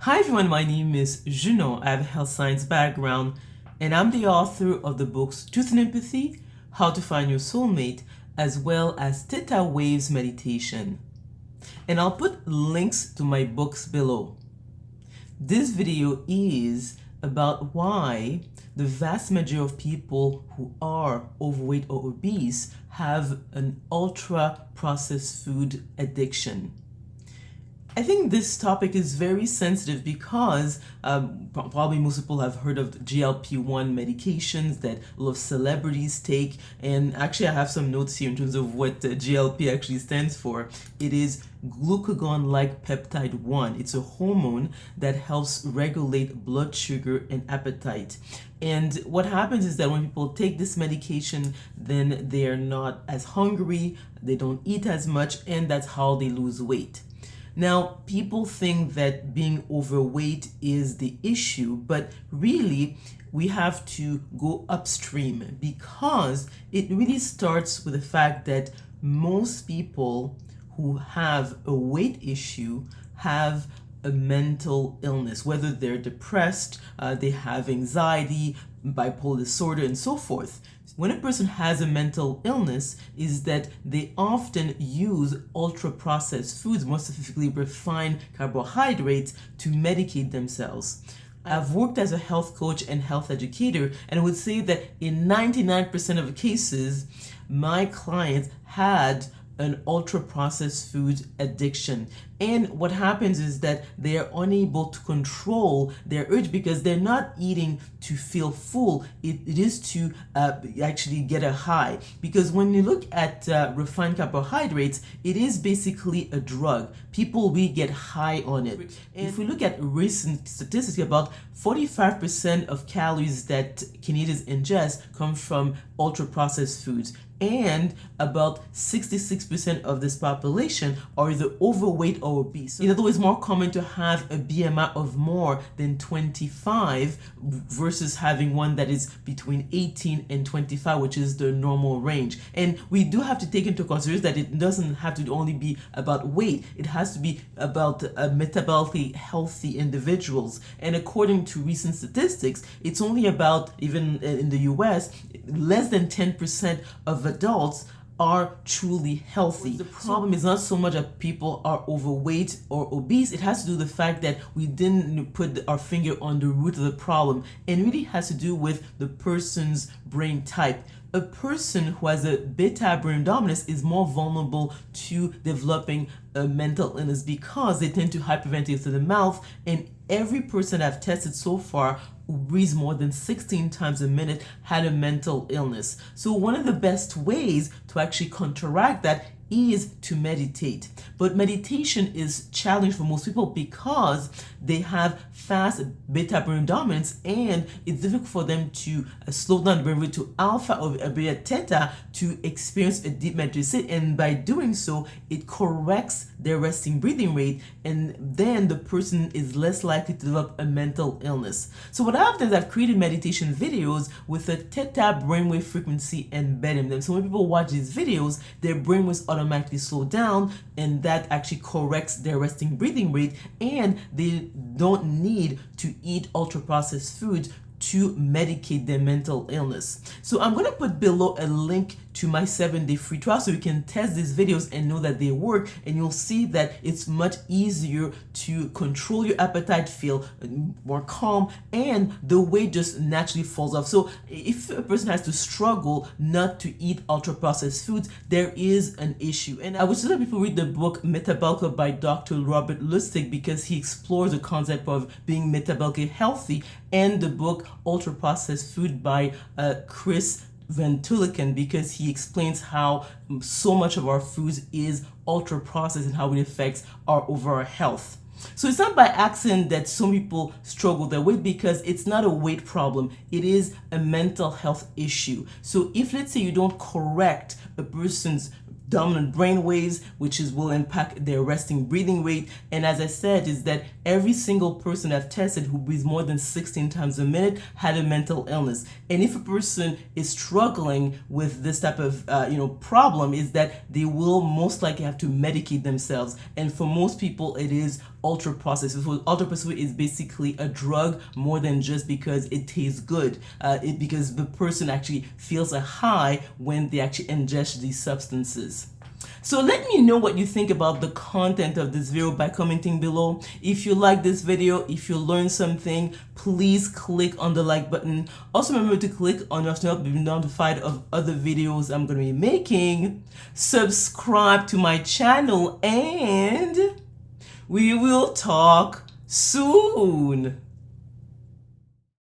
Hi everyone, my name is Junon. I have a health science background and I'm the author of the books Truth and Empathy, How to Find Your Soulmate, as well as Theta-Waves Meditation. And I'll put links to my books below. This video is about why the vast majority of people who are overweight or obese have an ultra-processed food addiction. I think this topic is very sensitive because probably most people have heard of GLP-1 medications that a lot of celebrities take, and actually I have some notes here in terms of what GLP actually stands for. It is glucagon-like peptide 1. It's a hormone that helps regulate blood sugar and appetite. And what happens is that when people take this medication, then they're not as hungry, they don't eat as much, and that's how they lose weight. Now, people think that being overweight is the issue, but really we have to go upstream because it really starts with the fact that most people who have a weight issue have a mental illness, whether they're depressed, they have anxiety, bipolar disorder, and so forth. When a person has a mental illness is that they often use ultra-processed foods, more specifically refined carbohydrates, to medicate themselves. I've worked as a health coach and health educator, and I would say that in 99% of the cases, my clients had an ultra-processed food addiction. And what happens is that they are unable to control their urge because they're not eating to feel full. It is to actually get a high. Because when you look at refined carbohydrates, it is basically a drug. People will get high on it. And if we look at recent statistics, about 45% of calories that Canadians ingest come from ultra-processed foods. And about 66% of this population are either overweight or obese. In other words, it's more common to have a BMI of more than 25 versus having one that is between 18 and 25, which is the normal range. And we do have to take into consideration that it doesn't have to only be about weight. It has to be about metabolically healthy individuals. And according to recent statistics, it's only about, even in the US, less than 10% of adults are truly healthy. The problem is not so much that people are overweight or obese. It has to do with the fact that we didn't put our finger on the root of the problem, and really has to do with the person's brain type. A person who has a beta brain dominance is more vulnerable to developing a mental illness because they tend to hyperventilate to the mouth, and every person I've tested so far who breathes more than 16 times a minute had a mental illness. So one of the best ways to actually counteract that is to meditate. But meditation is challenging for most people because they have fast beta brain dominance, and it's difficult for them to slow down the brain wave to alpha or beta theta to experience a deep meditative state. And by doing so, it corrects their resting breathing rate, and then the person is less likely to develop a mental illness. So what I've done is I've created meditation videos with a theta brainwave frequency embedded in them. So when people watch these videos, their brainwaves automatically slow down, and that actually corrects their resting breathing rate, and they don't need to eat ultra-processed foods to medicate their mental illness. So I'm going to put below a link to my 7-day free trial so you can test these videos and know that they work, and you'll see that it's much easier to control your appetite, feel more calm, and the weight just naturally falls off. So if a person has to struggle not to eat ultra-processed foods, there is an issue. And I would suggest people read the book Metabolical by Dr. Robert Lustig because he explores the concept of being metabolically healthy, and the book Ultra Processed Food by Chris Van Tuliken because he explains how so much of our foods is ultra processed and how it affects our overall health. So it's not by accident that some people struggle with their weight, because it's not a weight problem. It is a mental health issue. So if, let's say, you don't correct a person's dominant brain waves, which will impact their resting breathing rate. And as I said, is that every single person I've tested who breathes more than 16 times a minute had a mental illness. And if a person is struggling with this type of problem, is that they will most likely have to medicate themselves. And for most people, it is ultra processed food. Ultra processed food is basically a drug more than just because it tastes good. Because the person actually feels a high when they actually ingest these substances. So let me know what you think about the content of this video by commenting below. If you like this video, if you learned something, please click on the like button. Also remember to click on your bell to be notified of other videos I'm going to be making. Subscribe to my channel and we will talk soon.